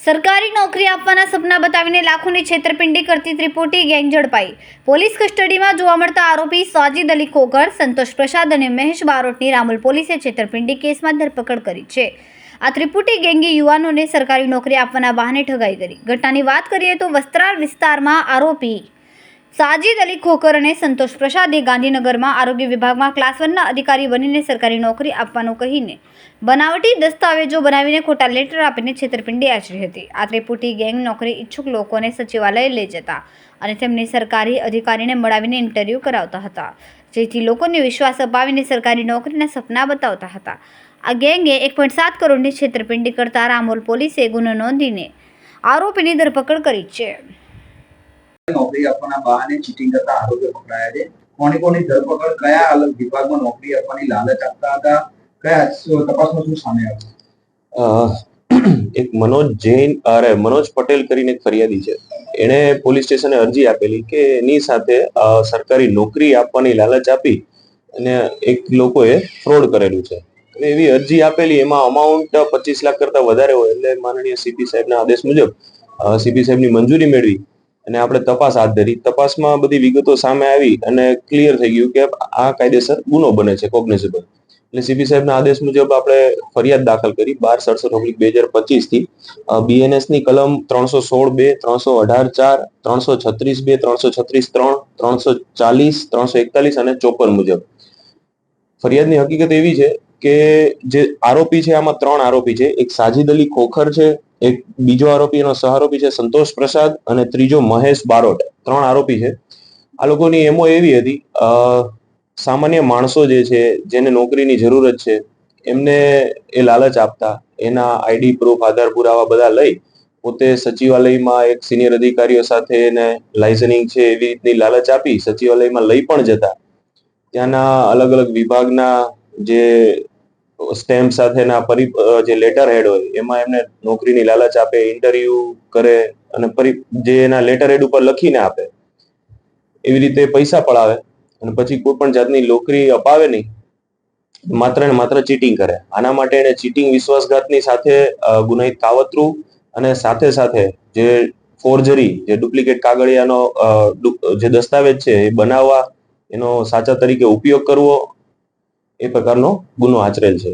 સરકારી નોકરી આપવાના સપના બતાવીને લાખોની છેતરપિંડી કરતી ત્રિપુટી ગેંગ ઝડપાઈ. પોલીસ કસ્ટડીમાં જોવા મળતા આરોપી સાજિદ અલી ખોખર, સંતોષ પ્રસાદ અને મહેશ બારોટની રામોલ પોલીસે છેતરપિંડી કેસમાં ધરપકડ કરી છે. આ ત્રિપુટી ગેંગે યુવાનોને સરકારી નોકરી આપવાના બહાને ઠગાઈ કરી. ઘટનાની વાત કરીએ તો વસ્ત્રાલ વિસ્તારમાં આરોપી સાજિદ અલી ખોખર અને સંતોષ પ્રસાદે ગાંધીનગરમાં આરોગ્ય વિભાગમાં ક્લાસ 1ના અધિકારી બનીને સરકારી નોકરી આપવાનું કહીને બનાવટી દસ્તાવેજો બનાવીને ખોટા લેટર આપીને છેતરપિંડી આચરી હતી. આ ત્રિપુટી ગેંગ નોકરી ઈચ્છુક લોકોને સચિવાલય લઈ જતા અને તેમને સરકારી અધિકારીને મળાવીને ઇન્ટરવ્યૂ કરાવતા હતા, જેથી લોકોને વિશ્વાસ અપાવીને સરકારી નોકરીના સપના બતાવતા હતા. આ ગેંગે 1.7 કરોડની છેતરપિંડી કરતા રામોલ પોલીસે ગુનો નોંધીને આરોપીની ધરપકડ કરી છે. નોકરી આપવાના બહાને ચીટિંગ કરતા આરોપીઓ પકડાયા છે. કોની ધરપકડ, કયા અલગ વિભાગમાં નોકરી આપવાની લાલચ આપતા હતા, કયા તપાસમાં શું સામે આવ્યું? એક મનોજ પટેલ કરીને એક ફરિયાદી છે. એણે પોલીસ સ્ટેશને અરજી આપેલી કે એની સાથે સરકારી નોકરી આપવાની લાલચ આપી અને એક લોકોએ ફ્રોડ કરેલું છે. એવી અરજી આપેલી, એમાં અમાઉન્ટ 25 લાખ કરતા વધારે હોય એટલે માનનીય સીપી સાહેબના આદેશ મુજબ સીપી સાહેબની મંજૂરી મેળવી અને આપણે તપાસ હાથ ધરી. તપાસમાં બધી વિગતો સામે આવી અને ક્લિયર થઈ ગયું કે આ કાયદેસર ગુનો બને છે, કોગ્નિઝેબલ. એટલે સીપી સાહેબના આદેશ મુજબ આપણે ફરિયાદ દાખલ કરી 12/67/2025 થી બીએનએસ ની કલમ 316(2), 318(4), 336(2), 336(3), 340, 341 અને 54 મુજબ. ફરિયાદની હકીકત એવી છે કે જે આરોપી છે, આમાં 3 આરોપી છે. એક સાજિદ અલી ખોખર છે, એક બીજો આરોપી એનો સહારોપી છે સંતોષ પ્રસાદ અને ત્રીજો મહેશ બારોટ. 3 આરોપી છે. આ લોકોની એમો એવી હતી, સામાન્ય માણસો જે છે, જેને નોકરીની જરૂરત છે, એમને એ લાલચ આપતા, એના આઈડી પ્રૂફ, આધાર પુરાવા બધા લઈ પોતે સચિવાલયમાં એક સિનિયર અધિકારીઓ સાથે એને લાઇસનિંગ છે એવી રીતની લાલચ આપી સચિવાલયમાં લઈ પણ જતા. ત્યાંના અલગ અલગ વિભાગના જે સ્ટેમ્પ સાથેના જે લેટર હેડ હોય એમાં એમને નોકરીની લાલચ આપે, ઇન્ટરવ્યુ કરે અને જે એના લેટર હેડ ઉપર લખીને આપે, એવી રીતે પૈસા પડાવે અને પછી કોઈ પણ જાતની નોકરી અપાવે નહીં, માત્ર ને માત્ર ચીટિંગ કરે. આના માટે એને ચીટિંગ, વિશ્વાસઘાતની સાથે ગુનાહિત કાવતરું અને સાથે સાથે જે ફોર્જરી, જે ડુપ્લિકેટ કાગળિયાનો જે દસ્તાવેજ છે એ બનાવવા, એનો સાચા તરીકે ઉપયોગ કરવો, એ પ્રકારનો ગુનો આચરેલ છે.